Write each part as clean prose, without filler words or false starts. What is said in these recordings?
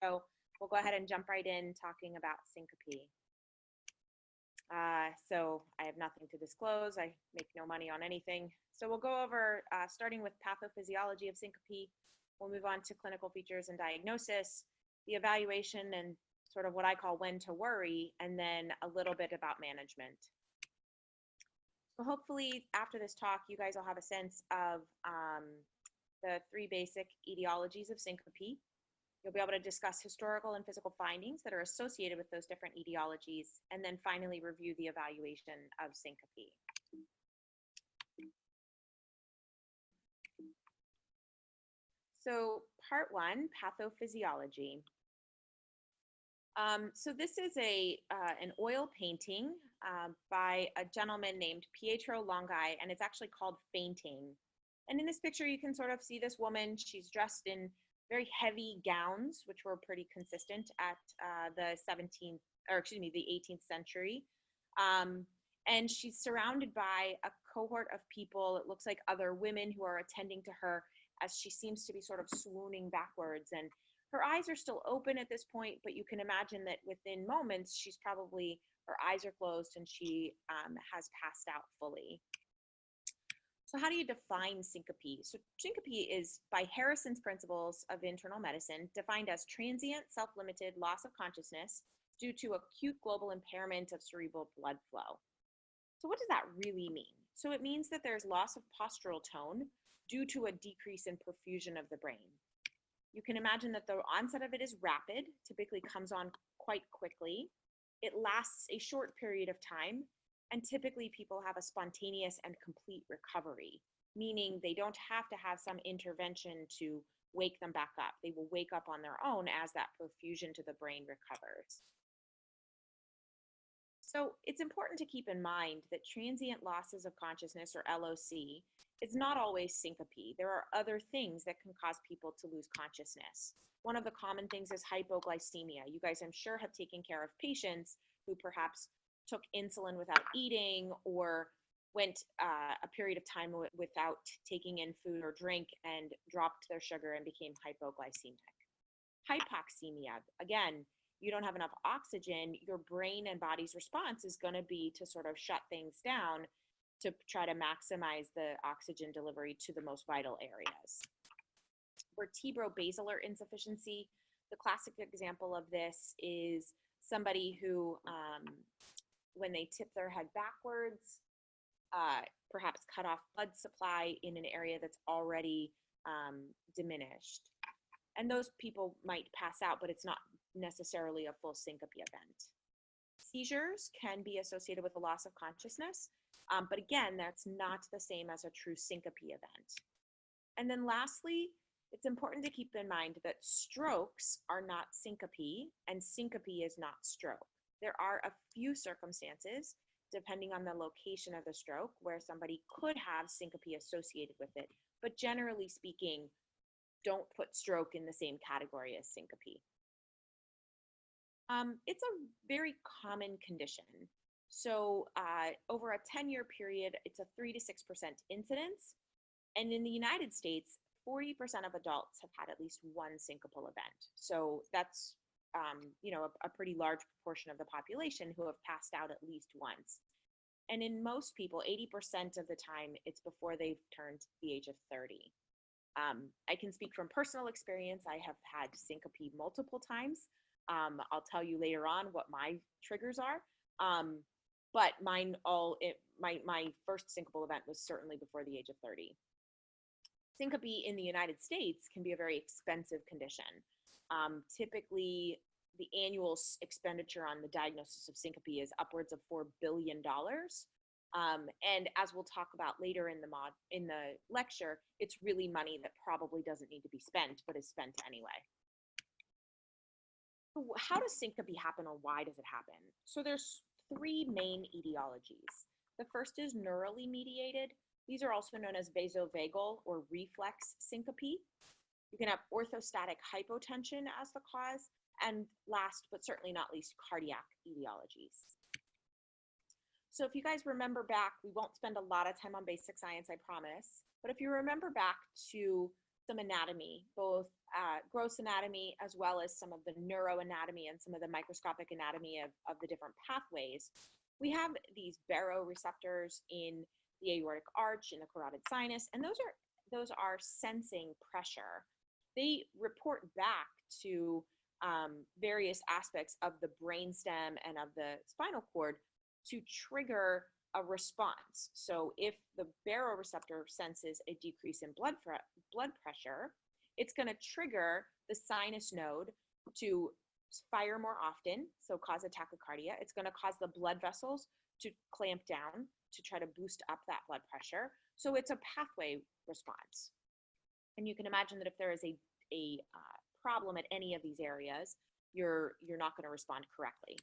So we'll go ahead and jump right in talking about syncope. So I have nothing to disclose. I make no money on anything. So we'll go over, starting with pathophysiology of syncope. We'll move on to clinical features and diagnosis, the evaluation and sort of what I call when to worry, and then a little bit about management. So hopefully after this talk, you guys will have a sense of the three basic etiologies of syncope. You'll be able to discuss historical and physical findings that are associated with those different etiologies, and then finally review the evaluation of syncope. So part one, pathophysiology. So this is an oil painting by a gentleman named Pietro Longai, and it's actually called Fainting. And in this picture, you can sort of see this woman. She's dressed in very heavy gowns, which were pretty consistent at the 18th century. And she's surrounded by a cohort of people. It looks like other women who are attending to her as she seems to be sort of swooning backwards. And her eyes are still open at this point, but you can imagine that within moments, her eyes are closed and she has passed out fully. So how do you define syncope? So syncope is, by Harrison's principles of internal medicine, defined as transient, self-limited loss of consciousness due to acute global impairment of cerebral blood flow. So what does that really mean? So it means that there's loss of postural tone due to a decrease in perfusion of the brain. You can imagine that the onset of it is rapid, typically comes on quite quickly. It lasts a short period of time, and typically people have a spontaneous and complete recovery, meaning they don't have to have some intervention to wake them back up. They will wake up on their own as that perfusion to the brain recovers. So it's important to keep in mind that transient losses of consciousness, or LOC, is not always syncope. There are other things that can cause people to lose consciousness. One of the common things is hypoglycemia. You guys, I'm sure, have taken care of patients who perhaps took insulin without eating or went a period of time without taking in food or drink and dropped their sugar and became hypoglycemic. Hypoxemia, again, you don't have enough oxygen, your brain and body's response is going to be to sort of shut things down to try to maximize the oxygen delivery to the most vital areas. Vertebrobasilar insufficiency, the classic example of this is somebody who, when they tip their head backwards, perhaps cut off blood supply in an area that's already diminished. And those people might pass out, but it's not necessarily a full syncope event. Seizures can be associated with a loss of consciousness, but again, that's not the same as a true syncope event. And then lastly, it's important to keep in mind that strokes are not syncope, and syncope is not stroke. There are a few circumstances, depending on the location of the stroke, where somebody could have syncope associated with it, but generally speaking, don't put stroke in the same category as syncope. It's a very common condition. So over a 10-year period, it's a 3 to 6% incidence. And in the United States, 40% of adults have had at least one syncopal event. So that's a pretty large proportion of the population who have passed out at least once. And in most people, 80% of the time, it's before they've turned the age of 30. I can speak from personal experience. I have had syncope multiple times. I'll tell you later on what my triggers are. But my first syncopal event was certainly before the age of 30. Syncope in the United States can be a very expensive condition. Typically, the annual expenditure on the diagnosis of syncope is upwards of $4 billion. And as we'll talk about later in the lecture, it's really money that probably doesn't need to be spent, but is spent anyway. So how does syncope happen, or why does it happen? So there's three main etiologies. The first is neurally mediated. These are also known as vasovagal or reflex syncope. You can have orthostatic hypotension as the cause, and last but certainly not least, cardiac etiologies. So if you guys remember back, we won't spend a lot of time on basic science, I promise, but if you remember back to some anatomy, both gross anatomy as well as some of the neuroanatomy and some of the microscopic anatomy of the different pathways. We have these baroreceptors in the aortic arch, in the carotid sinus, and those are sensing pressure. They report back to various aspects of the brainstem and of the spinal cord to trigger a response. So if the baroreceptor senses a decrease in blood pressure, it's going to trigger the sinus node to fire more often, so cause a tachycardia. It's going to cause the blood vessels to clamp down to try to boost up that blood pressure. So it's a pathway response. And you can imagine that if there is a problem at any of these areas, you're not going to respond correctly.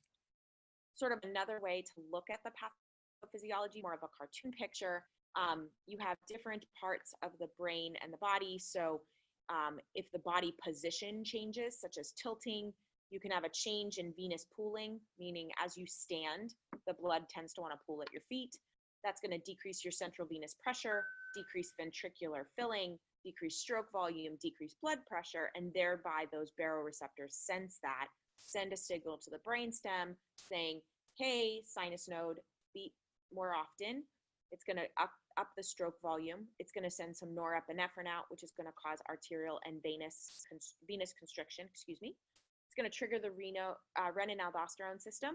Sort of another way to look at the pathophysiology, more of a cartoon picture, you have different parts of the brain and the body. So if the body position changes, such as tilting, you can have a change in venous pooling, meaning as you stand, the blood tends to want to pool at your feet. That's going to decrease your central venous pressure, decrease ventricular filling, decrease stroke volume, decrease blood pressure, and thereby those baroreceptors sense that, send a signal to the brainstem saying, hey, sinus node, beat more often. It's going to up the stroke volume. It's going to send some norepinephrine out, which is going to cause arterial and venous constriction, It's going to trigger the renin-aldosterone system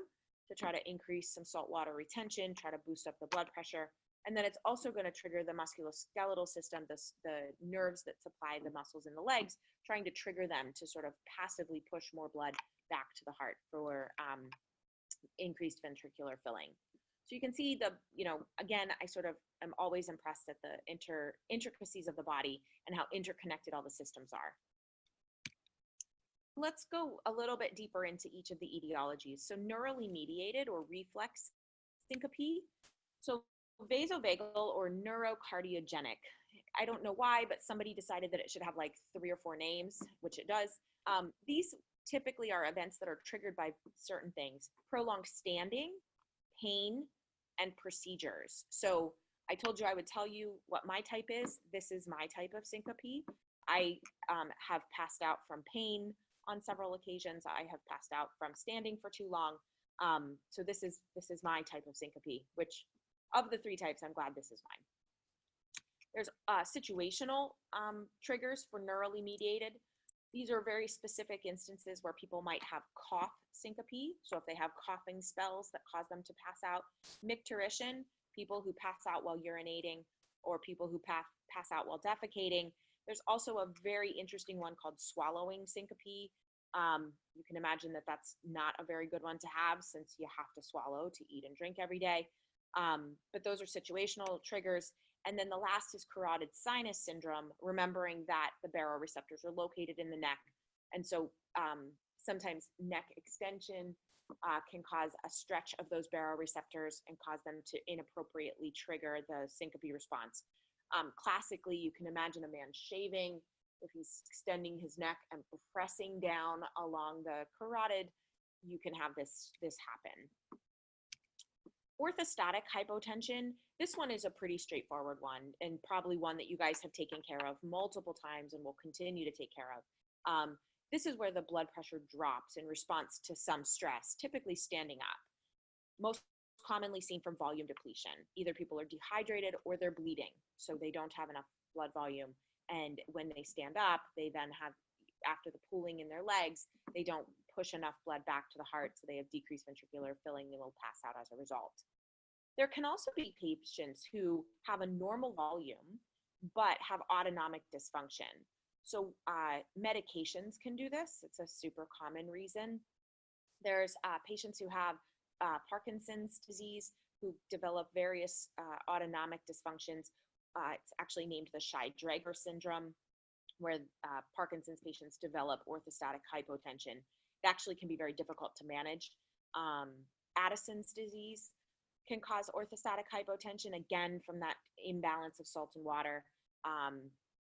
to try to increase some saltwater retention, try to boost up the blood pressure. And then it's also going to trigger the musculoskeletal system, the nerves that supply the muscles in the legs, trying to trigger them to sort of passively push more blood back to the heart for increased ventricular filling. So you can see again, I sort of am always impressed at the intricacies of the body and how interconnected all the systems are. Let's go a little bit deeper into each of the etiologies. So neurally mediated or reflex syncope. So vasovagal or neurocardiogenic. I don't know why, but somebody decided that it should have like 3 or 4 names, which it does. These typically are events that are triggered by certain things: prolonged standing, pain, and procedures. So I told you I would tell you what my type is. This is my type of syncope. I have passed out from pain on several occasions. I have passed out from standing for too long. So this is my type of syncope, which of the 3 types, I'm glad this is mine. There's situational triggers for neurally mediated. These are very specific instances where people might have cough syncope. So if they have coughing spells that cause them to pass out. Micturition, people who pass out while urinating or people who pass out while defecating. There's also a very interesting one called swallowing syncope. You can imagine that that's not a very good one to have since you have to swallow to eat and drink every day. But those are situational triggers. And then the last is carotid sinus syndrome, remembering that the baroreceptors are located in the neck. And so sometimes neck extension can cause a stretch of those baroreceptors and cause them to inappropriately trigger the syncope response. Classically, you can imagine a man shaving. If he's extending his neck and pressing down along the carotid, you can have this happen. Orthostatic hypotension, this one is a pretty straightforward one and probably one that you guys have taken care of multiple times and will continue to take care of. This is where the blood pressure drops in response to some stress, typically standing up. Most commonly seen from volume depletion. Either people are dehydrated or they're bleeding, so they don't have enough blood volume. And when they stand up, they then have, after the pooling in their legs, they don't push enough blood back to the heart, so they have decreased ventricular filling. They will pass out as a result. There can also be patients who have a normal volume, but have autonomic dysfunction. So medications can do this. It's a super common reason. There's patients who have Parkinson's disease who develop various autonomic dysfunctions. It's actually named the Shy-Drager syndrome, where Parkinson's patients develop orthostatic hypotension. It actually can be very difficult to manage. Addison's disease can cause orthostatic hypotension, again, from that imbalance of salt and water.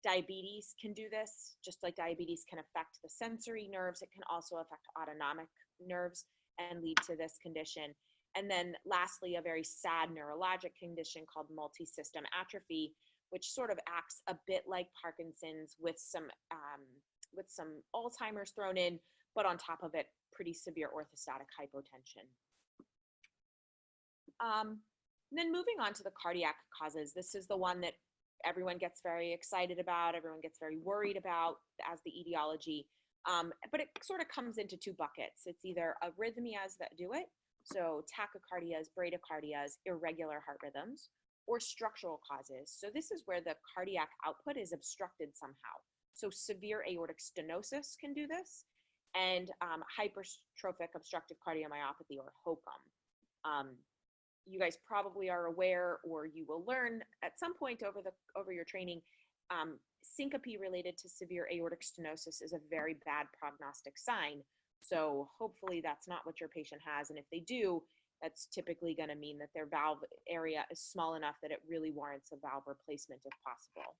Diabetes can do this. Just like diabetes can affect the sensory nerves, it can also affect autonomic nerves and lead to this condition. And then lastly, a very sad neurologic condition called multisystem atrophy, which sort of acts a bit like Parkinson's with some Alzheimer's thrown in, but on top of it, pretty severe orthostatic hypotension. Then moving on to the cardiac causes, this is the one that everyone gets very excited about, everyone gets very worried about as the etiology, but it sort of comes into two buckets. It's either arrhythmias that do it, so tachycardias, bradycardias, irregular heart rhythms, or structural causes. So this is where the cardiac output is obstructed somehow. So severe aortic stenosis can do this, and hypertrophic obstructive cardiomyopathy, or HOCM. You guys probably are aware, or you will learn at some point over your training, syncope related to severe aortic stenosis is a very bad prognostic sign. So hopefully that's not what your patient has, and if they do, that's typically going to mean that their valve area is small enough that it really warrants a valve replacement if possible.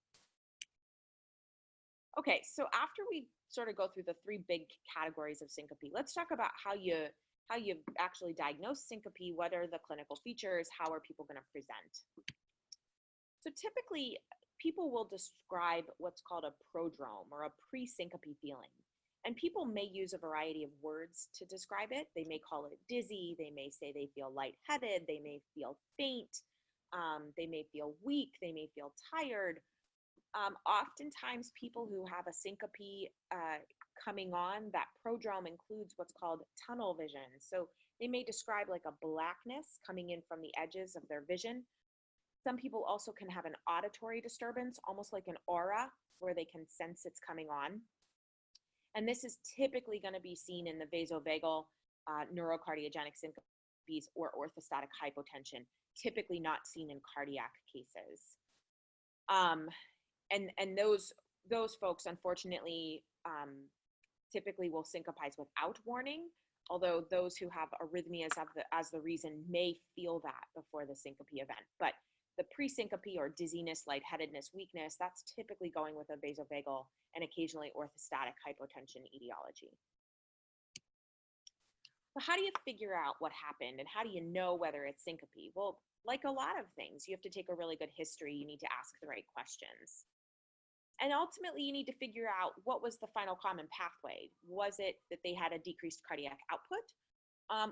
Okay, so after we sort of go through the three big categories of syncope, let's talk about how you actually diagnose syncope, what are the clinical features, how are people going to present. So typically, people will describe what's called a prodrome or a pre-syncope feeling. And people may use a variety of words to describe it. They may call it dizzy, they may say they feel lightheaded, they may feel faint, they may feel weak, they may feel tired. Oftentimes people who have a syncope coming on, that prodrome includes what's called tunnel vision. So they may describe like a blackness coming in from the edges of their vision. Some people also can have an auditory disturbance, almost like an aura, where they can sense it's coming on. And this is typically going to be seen in the vasovagal neurocardiogenic syncopes or orthostatic hypotension, typically not seen in cardiac cases. And those folks, unfortunately, typically will syncopize without warning, although those who have arrhythmias as the reason may feel that before the syncope event. But the pre-syncope or dizziness, lightheadedness, weakness, that's typically going with a vasovagal and occasionally orthostatic hypotension etiology. So how do you figure out what happened and how do you know whether it's syncope? Well, like a lot of things, you have to take a really good history. You need to ask the right questions. And ultimately, you need to figure out what was the final common pathway. Was it that they had a decreased cardiac output?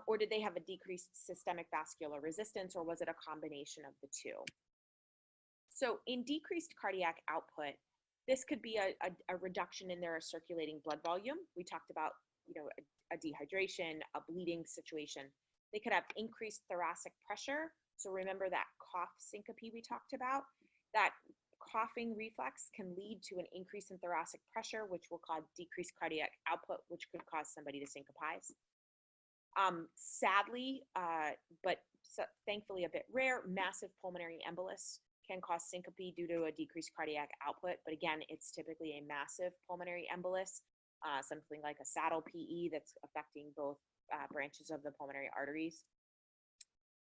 Or did they have a decreased systemic vascular resistance, or was it a combination of the two? So in decreased cardiac output, this could be a reduction in their circulating blood volume. We talked about, a dehydration, a bleeding situation. They could have increased thoracic pressure. So remember that cough syncope we talked about? That coughing reflex can lead to an increase in thoracic pressure, which will cause decreased cardiac output, which could cause somebody to syncopize. Sadly, but thankfully a bit rare, massive pulmonary embolus can cause syncope due to a decreased cardiac output. But again, it's typically a massive pulmonary embolus, something like a saddle PE that's affecting both branches of the pulmonary arteries.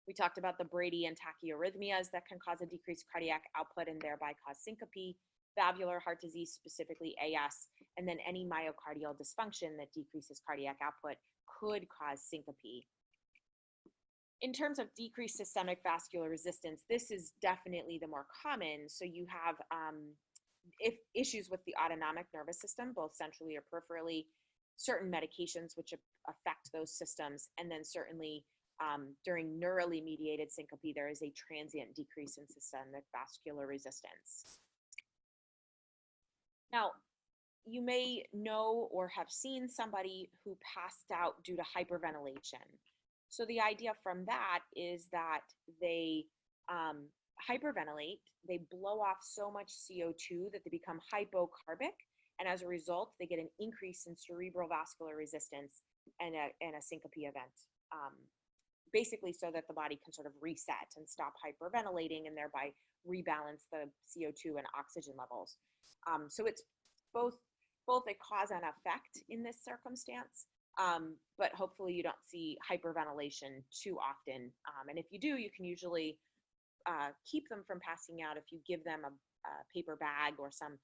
We talked about the brady and tachyarrhythmias that can cause a decreased cardiac output and thereby cause syncope, valvular heart disease, specifically AS, and then any myocardial dysfunction that decreases cardiac output could cause syncope. In terms of decreased systemic vascular resistance, this is definitely the more common. So you have issues with the autonomic nervous system, both centrally or peripherally, certain medications which affect those systems, and then certainly during neurally mediated syncope, there is a transient decrease in systemic vascular resistance. Now, you may know or have seen somebody who passed out due to hyperventilation. So the idea from that is that they hyperventilate, they blow off so much CO2 that they become hypocarbic, and as a result, they get an increase in cerebral vascular resistance and a syncope event. Basically so that the body can sort of reset and stop hyperventilating and thereby rebalance the CO2 and oxygen levels. So it's both a cause and effect in this circumstance, but hopefully you don't see hyperventilation too often. And if you do, you can usually keep them from passing out if you give them a paper bag or some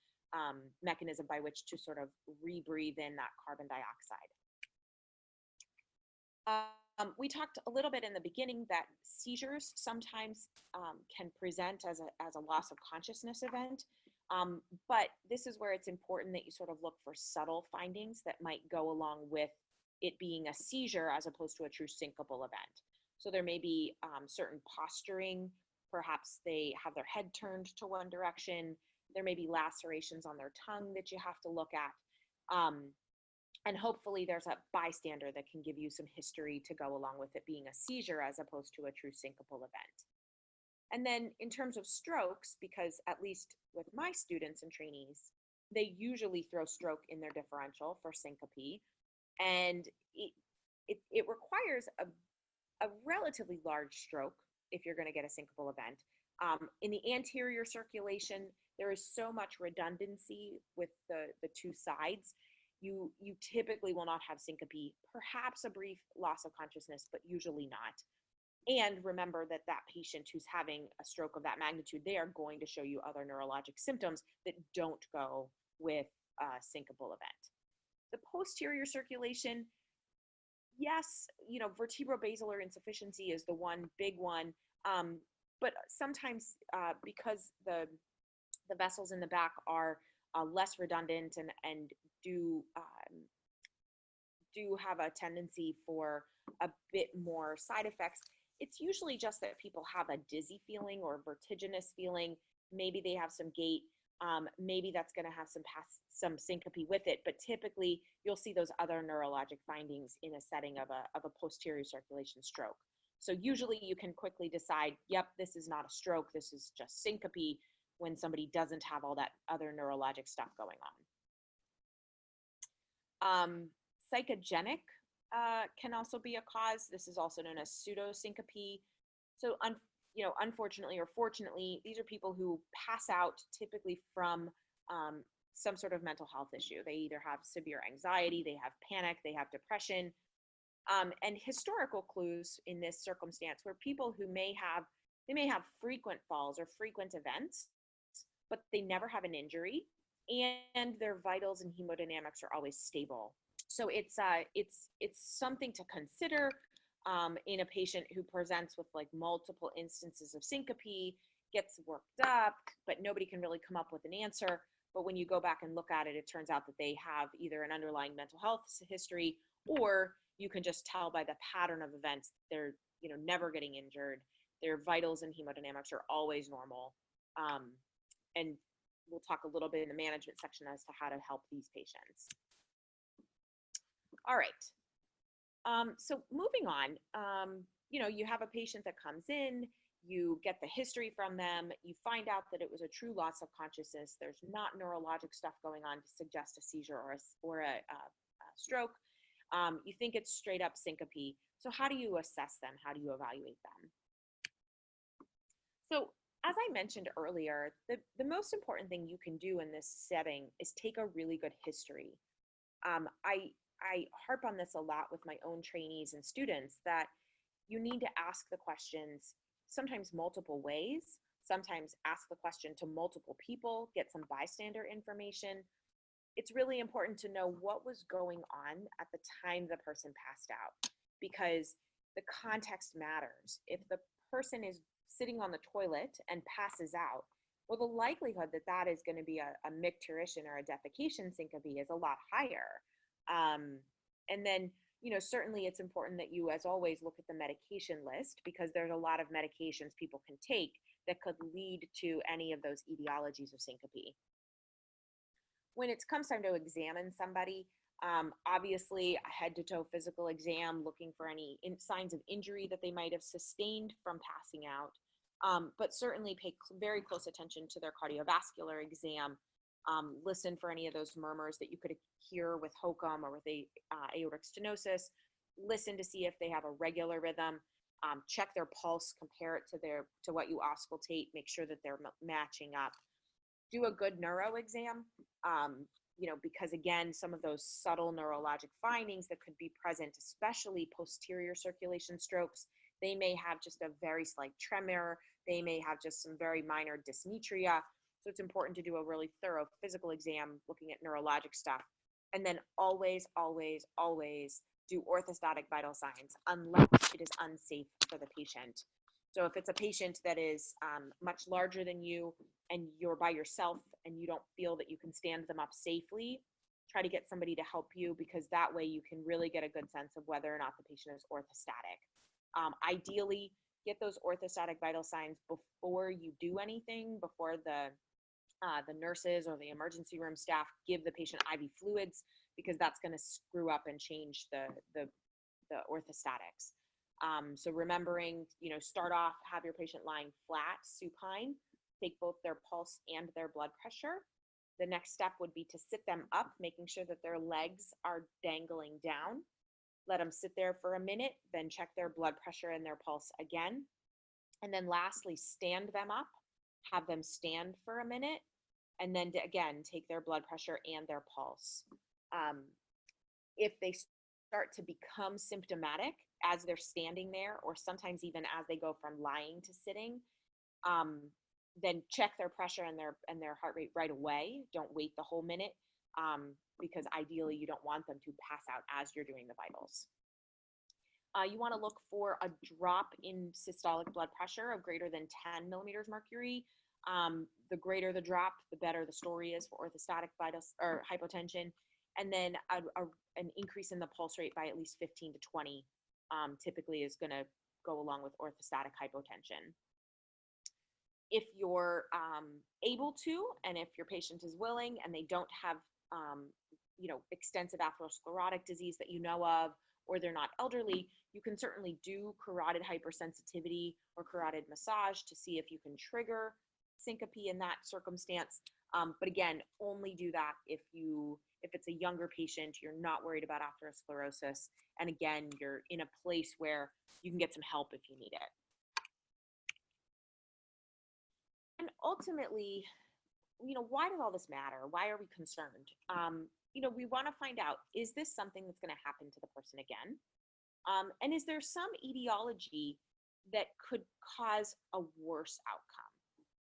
mechanism by which to sort of rebreathe in that carbon dioxide. We talked a little bit in the beginning that seizures sometimes can present as a loss of consciousness event, but this is where it's important that you sort of look for subtle findings that might go along with it being a seizure as opposed to a true syncopal event. So there may be certain posturing, perhaps they have their head turned to one direction, there may be lacerations on their tongue that you have to look at. And hopefully there's a bystander that can give you some history to go along with it being a seizure as opposed to a true syncopal event. And then in terms of strokes, because at least with my students and trainees, they usually throw stroke in their differential for syncope. And it requires a relatively large stroke if you're going to get a syncopal event. In the anterior circulation, there is so much redundancy with the two sides. You typically will not have syncope, perhaps a brief loss of consciousness, but usually not. And remember that that patient who's having a stroke of that magnitude, they are going to show you other neurologic symptoms that don't go with a syncopal event. The posterior circulation, yes, vertebrobasilar insufficiency is the one big one, but sometimes because the vessels in the back are less redundant and do have a tendency for a bit more side effects. It's usually just that people have a dizzy feeling or vertiginous feeling. Maybe they have some gait. Maybe that's going to have some syncope with it. But typically, you'll see those other neurologic findings in a setting of a posterior circulation stroke. So usually you can quickly decide, yep, this is not a stroke. This is just syncope when somebody doesn't have all that other neurologic stuff going on. Psychogenic can also be a cause. This is also known as pseudosyncope. So, unfortunately or fortunately, these are people who pass out typically from some sort of mental health issue. They either have severe anxiety, they have panic, they have depression, and historical clues in this circumstance where people who may have frequent falls or frequent events, but they never have an injury, and their vitals and hemodynamics are always stable. So it's something to consider in a patient who presents with like multiple instances of syncope, gets worked up, but nobody can really come up with an answer. But when you go back and look at it, it turns out that they have either an underlying mental health history, or you can just tell by the pattern of events they're never getting injured. Their vitals and hemodynamics are always normal. And we'll talk a little bit in the management section as to how to help these patients. All right. So moving on, you have a patient that comes in, you get the history from them, you find out that it was a true loss of consciousness. There's not neurologic stuff going on to suggest a seizure or a stroke. You think it's straight up syncope. So how do you assess them? How do you evaluate them? So as I mentioned earlier, the most important thing you can do in this setting is take a really good history. I harp on this a lot with my own trainees and students that you need to ask the questions sometimes multiple ways, sometimes ask the question to multiple people, get some bystander information. It's really important to know what was going on at the time the person passed out, because the context matters. If the person is sitting on the toilet and passes out, well, the likelihood that that is going to be a micturition or a defecation syncope is a lot higher. And then, certainly it's important that you, as always, look at the medication list, because there's a lot of medications people can take that could lead to any of those etiologies of syncope. When it comes time to examine somebody, obviously a head-to-toe physical exam, looking for any signs of injury that they might have sustained from passing out, but certainly pay very close attention to their cardiovascular exam. Listen for any of those murmurs that you could hear with HOCM or with aortic stenosis. Listen to see if they have a regular rhythm. Check their pulse, compare it to what you auscultate, make sure that they're matching up. Do a good neuro exam, because again, some of those subtle neurologic findings that could be present, especially posterior circulation strokes, they may have just a very slight tremor. They may have just some very minor dysmetria. So it's important to do a really thorough physical exam looking at neurologic stuff. And then always, always, always do orthostatic vital signs unless it is unsafe for the patient. So if it's a patient that is much larger than you and you're by yourself and you don't feel that you can stand them up safely, try to get somebody to help you, because that way you can really get a good sense of whether or not the patient is orthostatic. Ideally, get those orthostatic vital signs before you do anything, before the nurses or the emergency room staff give the patient IV fluids, because that's going to screw up and change the orthostatics. So remembering, start off, have your patient lying flat, supine, take both their pulse and their blood pressure. The next step would be to sit them up, making sure that their legs are dangling down. Let them sit there for a minute, then check their blood pressure and their pulse again. And then lastly, stand them up, have them stand for a minute, and then again, take their blood pressure and their pulse. If they start to become symptomatic as they're standing there, or sometimes even as they go from lying to sitting, then check their pressure and their heart rate right away. Don't wait the whole minute, because ideally you don't want them to pass out as you're doing the vitals. You want to look for a drop in systolic blood pressure of greater than 10 millimeters mercury. The greater the drop, the better the story is for orthostatic vitals or hypotension. And then an increase in the pulse rate by at least 15 to 20 typically is going to go along with orthostatic hypotension. If you're able to, and if your patient is willing and they don't have extensive atherosclerotic disease that you know of, or they're not elderly, you can certainly do carotid hypersensitivity or carotid massage to see if you can trigger syncope in that circumstance. But again, only do that if it's a younger patient, you're not worried about atherosclerosis, and again, you're in a place where you can get some help if you need it. And ultimately, why does all this matter? Why are we concerned? We want to find out, is this something that's going to happen to the person again? And is there some etiology that could cause a worse outcome?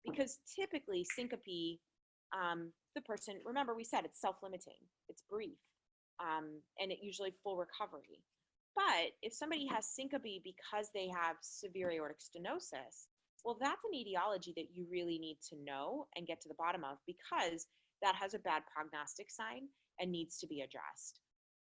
Because typically syncope, the person, remember we said it's self-limiting, it's brief, and it usually full recovery. But if somebody has syncope because they have severe aortic stenosis, well, that's an etiology that you really need to know and get to the bottom of, because that has a bad prognostic sign and needs to be addressed.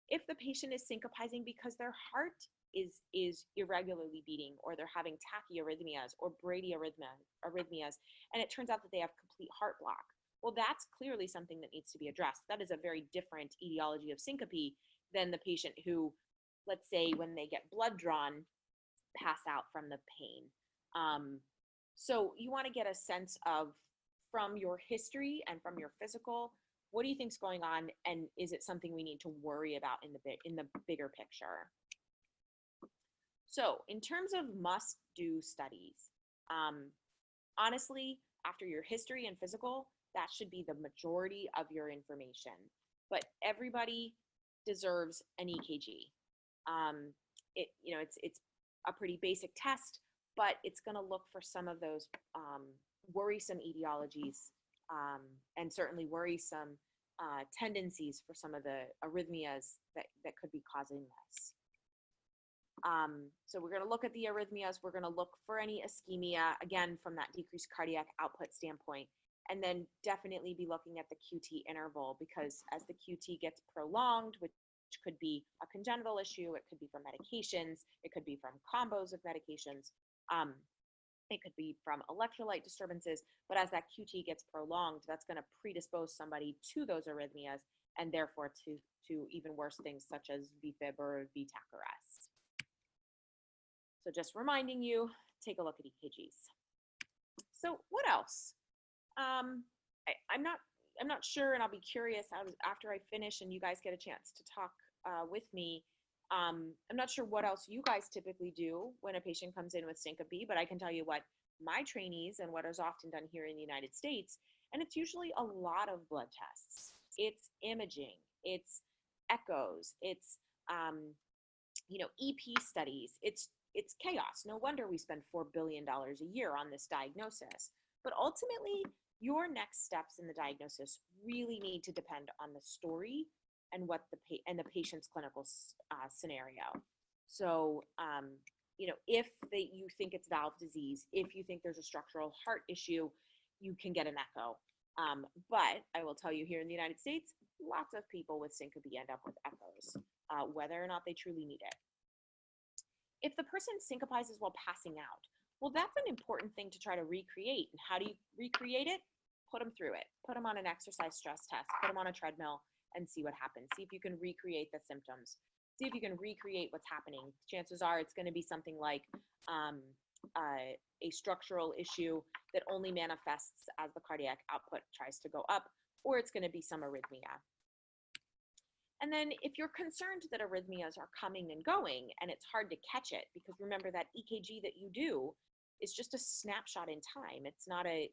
If the patient is syncopizing because their heart is irregularly beating, or they're having tachyarrhythmias or bradyarrhythmias, and it turns out that they have complete heart block, well, that's clearly something that needs to be addressed. That is a very different etiology of syncope than the patient who, let's say, when they get blood drawn, pass out from the pain. So you want to get a sense of, from your history and from your physical, what do you think's going on, and is it something we need to worry about in the bigger picture? So in terms of must-do studies, honestly, after your history and physical, that should be the majority of your information. But everybody deserves an EKG. It's a pretty basic test, but it's going to look for some of those worrisome etiologies, and certainly worrisome tendencies for some of the arrhythmias that could be causing this. So we're going to look at the arrhythmias. We're going to look for any ischemia, again, from that decreased cardiac output standpoint, and then definitely be looking at the QT interval, because as the QT gets prolonged, which could be a congenital issue, it could be from medications, it could be from combos of medications, it could be from electrolyte disturbances, but as that QT gets prolonged, that's going to predispose somebody to those arrhythmias, and therefore to even worse things such as VFib or VTAC arrest. So just reminding you, take a look at EKGs. So what else? I'm not sure, and I'll be curious after I finish and you guys get a chance to talk with me. I'm not sure what else you guys typically do when a patient comes in with syncope, but I can tell you what my trainees and what is often done here in the United States, and it's usually a lot of blood tests. It's imaging, it's echoes, it's EP studies. It's chaos. No wonder we spend $4 billion a year on this diagnosis. But ultimately, your next steps in the diagnosis really need to depend on the story and what the patient's clinical scenario. So, if you think it's valve disease, if you think there's a structural heart issue, you can get an echo. But I will tell you, here in the United States, lots of people with syncope end up with echoes, whether or not they truly need it. If the person syncopizes while passing out, well, that's an important thing to try to recreate. And how do you recreate it? Put them through it. Put them on an exercise stress test. Put them on a treadmill and see what happens. See if you can recreate the symptoms. See if you can recreate what's happening. Chances are it's going to be something like a structural issue that only manifests as the cardiac output tries to go up, or it's going to be some arrhythmia. And then if you're concerned that arrhythmias are coming and going and it's hard to catch it, because remember that EKG that you do is just a snapshot in time. It's not a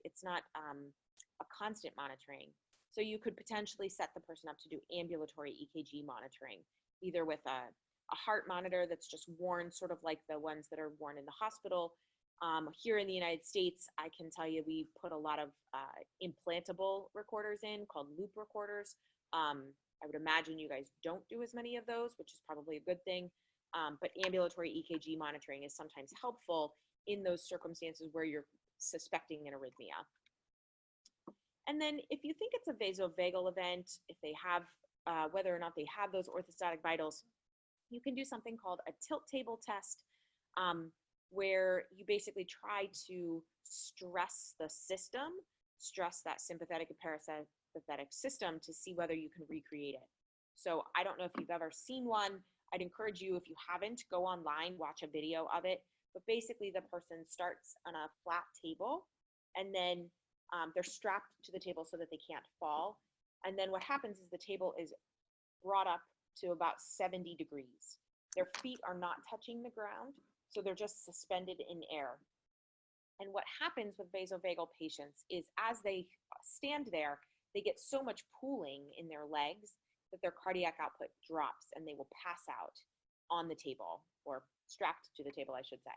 constant monitoring. So you could potentially set the person up to do ambulatory EKG monitoring, either with a heart monitor that's just worn, sort of like the ones that are worn in the hospital. Here in the United States, I can tell you we put a lot of implantable recorders in, called loop recorders. I would imagine you guys don't do as many of those, which is probably a good thing. But ambulatory EKG monitoring is sometimes helpful in those circumstances where you're suspecting an arrhythmia. And then if you think it's a vasovagal event, if they have, whether or not they have those orthostatic vitals, you can do something called a tilt table test, where you basically try to stress the system, stress that sympathetic and parasympathetic system to see whether you can recreate it. So I don't know if you've ever seen one. I'd encourage you, if you haven't, go online, watch a video of it. But basically the person starts on a flat table, and then they're strapped to the table so that they can't fall. And then what happens is the table is brought up to about 70 degrees. Their feet are not touching the ground, so they're just suspended in air. And what happens with vasovagal patients is as they stand there, they get so much pooling in their legs that their cardiac output drops and they will pass out on the table, or strapped to the table, I should say.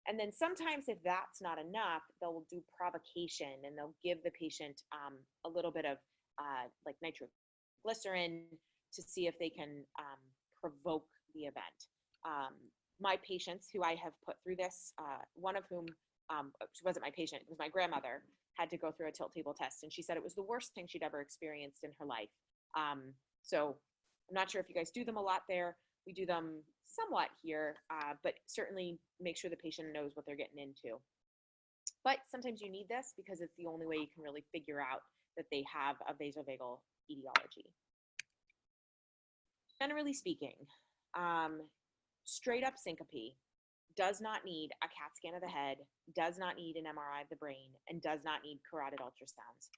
And then sometimes if that's not enough, they'll do provocation and they'll give the patient a little bit of like nitroglycerin to see if they can provoke the event. My patients who I have put through this, one of whom, she wasn't my patient, it was my grandmother, had to go through a tilt table test, and she said it was the worst thing she'd ever experienced in her life. So I'm not sure if you guys do them a lot there. We do them somewhat here, but certainly make sure the patient knows what they're getting into. But sometimes you need this because it's the only way you can really figure out that they have a vasovagal etiology. Generally speaking, straight up syncope does not need a CAT scan of the head, does not need an MRI of the brain, and does not need carotid ultrasounds.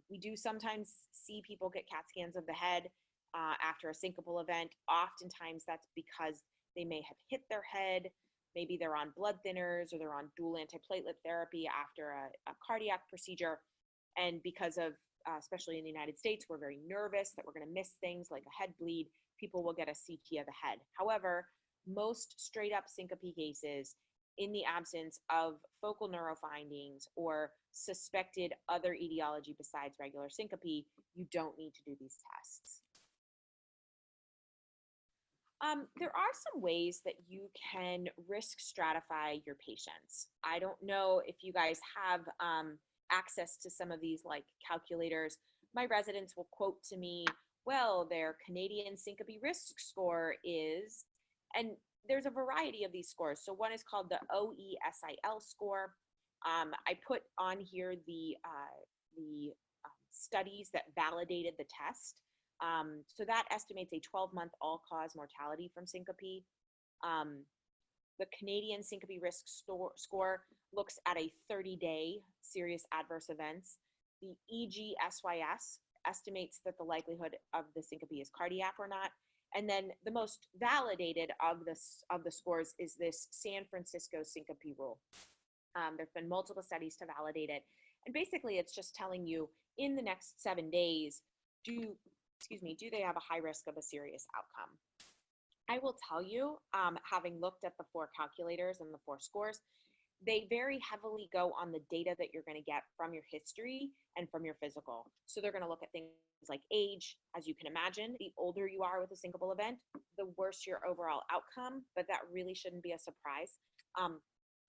We do sometimes see people get CAT scans of the head after a syncopal event. Oftentimes that's because they may have hit their head, maybe they're on blood thinners, or they're on dual antiplatelet therapy after a cardiac procedure. And because of, especially in the United States, we're very nervous that we're going to miss things like a head bleed, people will get a CT of the head. However, most straight up syncope cases, in the absence of focal neurofindings or suspected other etiology besides regular syncope, you don't need to do these tests. There are some ways that you can risk stratify your patients. I don't know if you guys have access to some of these like calculators. My residents will quote to me, well, their Canadian syncope risk score is, and there's a variety of these scores. So one is called the OESIL score. I put on here the studies that validated the test. So that estimates a 12-month all-cause mortality from syncope. The Canadian syncope risk score looks at a 30-day serious adverse events. The EGSYS estimates that the likelihood of the syncope is cardiac or not. And then the most validated of the scores is this San Francisco syncope rule. There've been multiple studies to validate it. And basically it's just telling you in the next 7 days, do they have a high risk of a serious outcome? I will tell you, having looked at the 4 calculators and the 4 scores, they very heavily go on the data that you're going to get from your history and from your physical. So they're going to look at things like age. As you can imagine, the older you are with a syncopal event, the worse your overall outcome, but that really shouldn't be a surprise.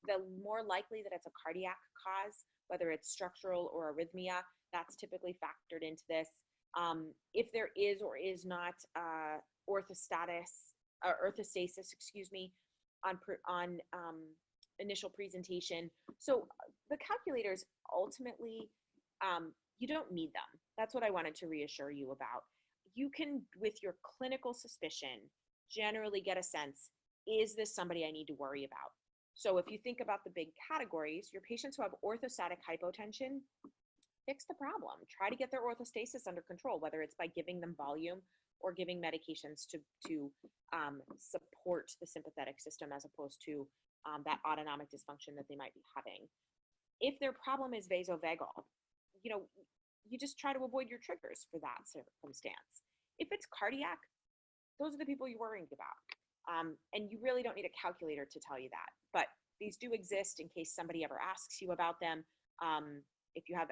The more likely that it's a cardiac cause, whether it's structural or arrhythmia, that's typically factored into this. If there is or is not orthostasis, excuse me, on initial presentation. So the calculators ultimately, you don't need them. That's what I wanted to reassure you about. You can, with your clinical suspicion, generally get a sense, is this somebody I need to worry about? So if you think about the big categories, your patients who have orthostatic hypotension, fix the problem. Try to get their orthostasis under control, whether it's by giving them volume or giving medications to support the sympathetic system as opposed to that autonomic dysfunction that they might be having. If their problem is vasovagal, you just try to avoid your triggers for that circumstance. If it's cardiac, those are the people you're worrying about. And you really don't need a calculator to tell you that. But these do exist in case somebody ever asks you about them. If you have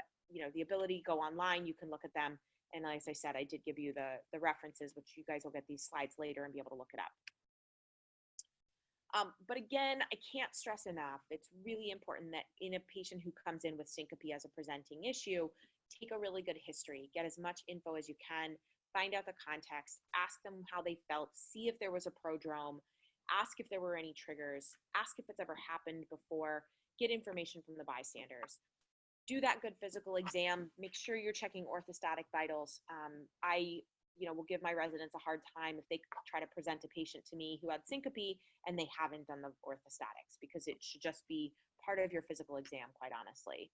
the ability, go online, you can look at them. And as I said, I did give you the references, which you guys will get these slides later and be able to look it up. But again, I can't stress enough, it's really important that in a patient who comes in with syncope as a presenting issue, take a really good history, get as much info as you can, find out the context, ask them how they felt, see if there was a prodrome, ask if there were any triggers, ask if it's ever happened before, get information from the bystanders. Do that good physical exam, make sure you're checking orthostatic vitals. I will give my residents a hard time if they try to present a patient to me who had syncope and they haven't done the orthostatics, because it should just be part of your physical exam, quite honestly.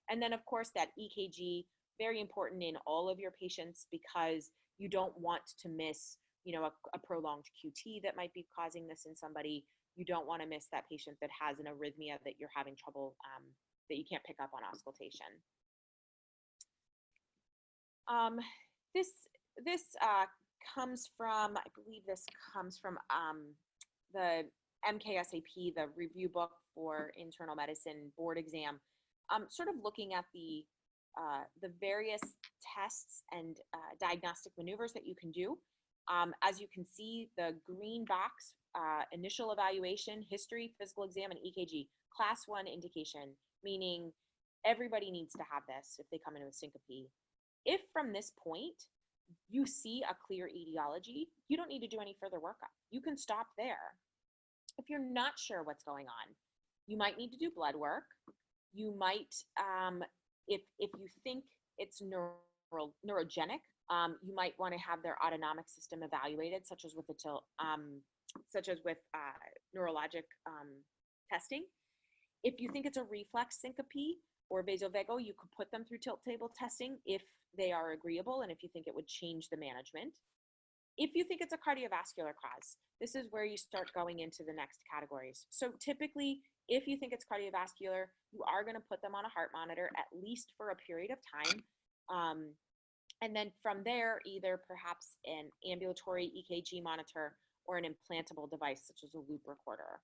And then of course that EKG, very important in all of your patients, because you don't want to miss, a prolonged QT that might be causing this in somebody. You don't want to miss that patient that has an arrhythmia that you're having trouble, that you can't pick up on auscultation. This comes from, I believe this comes from the MKSAP, the review book for internal medicine board exam, sort of looking at the various tests and diagnostic maneuvers that you can do. As you can see, the green box, initial evaluation, history, physical exam, and EKG, class 1 indication, meaning everybody needs to have this if they come in with syncope. If from this point you see a clear etiology, you don't need to do any further workup. You can stop there. If you're not sure what's going on, you might need to do blood work. You might, if you think it's neurogenic, you might want to have their autonomic system evaluated, such as with neurologic testing. If you think it's a reflex syncope or vasovagal, you could put them through tilt table testing if they are agreeable and if you think it would change the management. If you think it's a cardiovascular cause, this is where you start going into the next categories. So typically, if you think it's cardiovascular, you are going to put them on a heart monitor at least for a period of time. And then from there, either perhaps an ambulatory EKG monitor or an implantable device such as a loop recorder.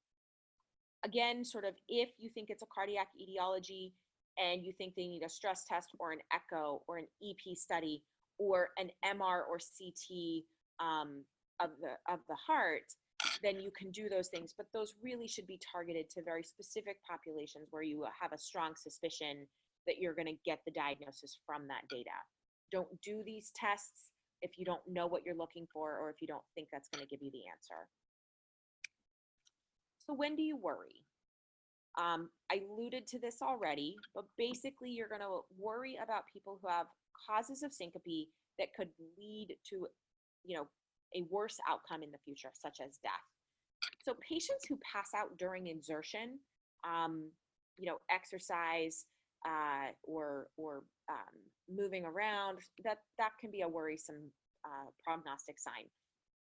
Again, sort of if you think it's a cardiac etiology and you think they need a stress test or an echo or an EP study or an MR or CT of the heart, then you can do those things. But those really should be targeted to very specific populations where you have a strong suspicion that you're going to get the diagnosis from that data. Don't do these tests if you don't know what you're looking for or if you don't think that's going to give you the answer. So when do you worry? I alluded to this already, but basically you're going to worry about people who have causes of syncope that could lead to, a worse outcome in the future, such as death. So patients who pass out during exertion, exercise or moving around, that can be a worrisome prognostic sign.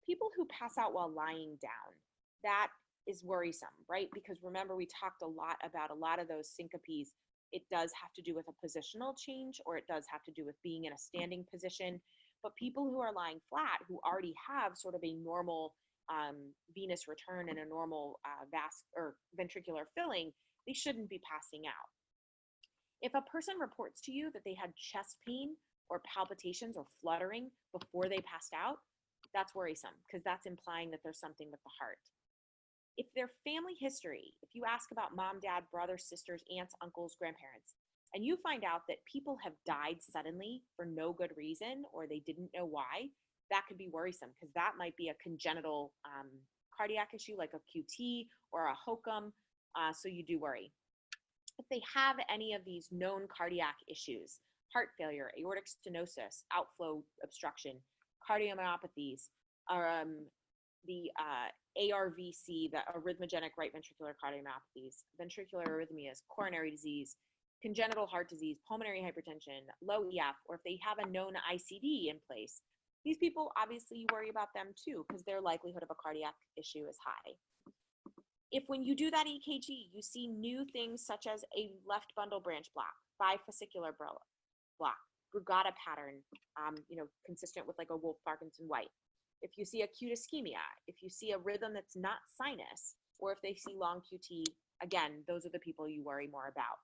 People who pass out while lying down, that is worrisome, right? Because remember, we talked a lot about a lot of those syncopes. It does have to do with a positional change, or it does have to do with being in a standing position. But people who are lying flat, who already have sort of a normal venous return and a normal ventricular filling, they shouldn't be passing out. If a person reports to you that they had chest pain or palpitations or fluttering before they passed out, that's worrisome because that's implying that there's something with the heart. If their family history, if you ask about mom, dad, brothers, sisters, aunts, uncles, grandparents, and you find out that people have died suddenly for no good reason or they didn't know why, that could be worrisome because that might be a congenital cardiac issue like a QT or a HOCM, so you do worry. If they have any of these known cardiac issues, heart failure, aortic stenosis, outflow obstruction, cardiomyopathies, the ARVC, the arrhythmogenic right ventricular cardiomyopathies, ventricular arrhythmias, coronary disease, congenital heart disease, pulmonary hypertension, low EF, or if they have a known ICD in place, these people, obviously, you worry about them too because their likelihood of a cardiac issue is high. If when you do that EKG, you see new things such as a left bundle branch block, bifascicular block, Brugada pattern, consistent with like a Wolff-Parkinson-White. If you see acute ischemia, if you see a rhythm that's not sinus, or if they see long QT, again, those are the people you worry more about.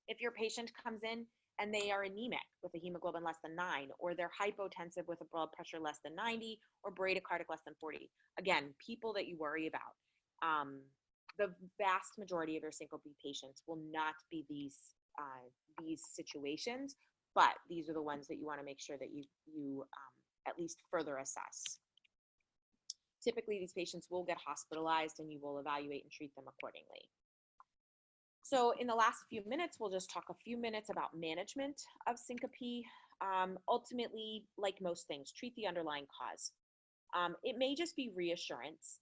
If your patient comes in and they are anemic with a hemoglobin less than 9, or they're hypotensive with a blood pressure less than 90, or bradycardic less than 40, again, people that you worry about. The vast majority of your syncope patients will not be these situations, but these are the ones that you want to make sure that you at least further assess. Typically, these patients will get hospitalized and you will evaluate and treat them accordingly. So in the last few minutes, we'll just talk a few minutes about management of syncope. Ultimately, like most things, treat the underlying cause. It may just be reassurance.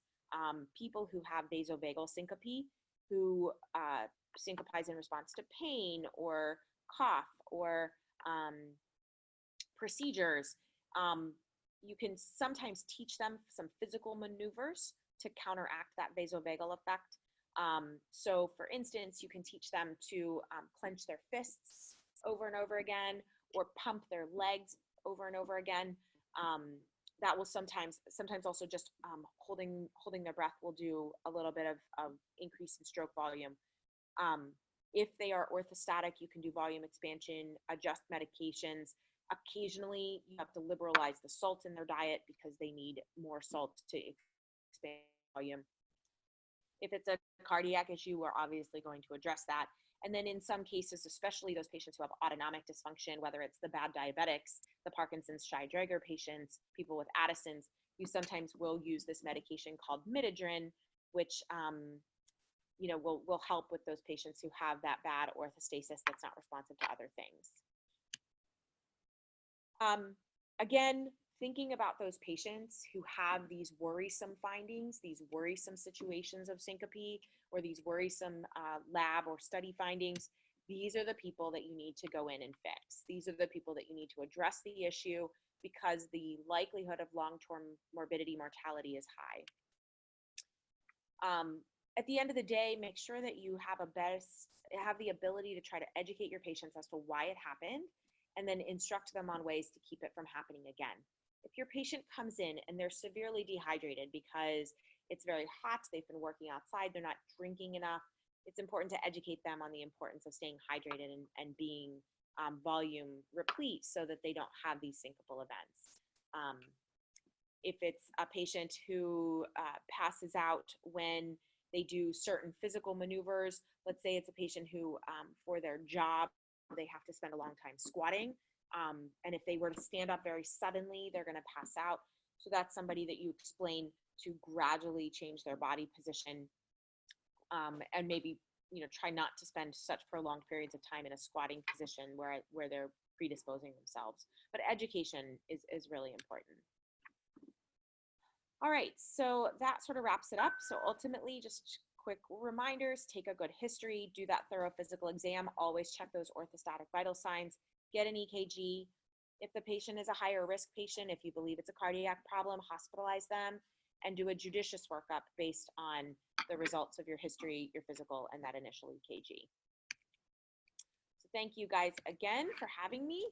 People who have vasovagal syncope, who syncopize in response to pain or cough or procedures, you can sometimes teach them some physical maneuvers to counteract that vasovagal effect. So for instance, you can teach them to clench their fists over and over again, or pump their legs over and over again. That will sometimes also just holding their breath will do a little bit of increase in stroke volume. If they are orthostatic, you can do volume expansion, adjust medications. Occasionally, you have to liberalize the salt in their diet because they need more salt to expand volume. If it's a cardiac issue, we're obviously going to address that. And then in some cases, especially those patients who have autonomic dysfunction, whether it's the bad diabetics, the Parkinson's, Shy-Drager patients, people with Addison's, you sometimes will use this medication called midodrine, which will help with those patients who have that bad orthostasis that's not responsive to other things. Again, thinking about those patients who have these worrisome findings, these worrisome situations of syncope, or these worrisome lab or study findings, these are the people that you need to go in and fix. These are the people that you need to address the issue because the likelihood of long-term morbidity mortality is high. At the end of the day, make sure that you have the ability to try to educate your patients as to why it happened, and then instruct them on ways to keep it from happening again. If your patient comes in and they're severely dehydrated because it's very hot, they've been working outside, they're not drinking enough, it's important to educate them on the importance of staying hydrated and being volume replete so that they don't have these syncopal events. If it's a patient who passes out when they do certain physical maneuvers, let's say it's a patient who, for their job, they have to spend a long time squatting. And if they were to stand up very suddenly, they're going to pass out. So that's somebody that you explain to gradually change their body position, and maybe try not to spend such prolonged periods of time in a squatting position where they're predisposing themselves. But education is really important. All right, so that sort of wraps it up. So ultimately, just quick reminders: take a good history, do that thorough physical exam, always check those orthostatic vital signs, get an EKG. If the patient is a higher risk patient, if you believe it's a cardiac problem, hospitalize them and do a judicious workup based on the results of your history, your physical, and that initial EKG. So thank you guys again for having me.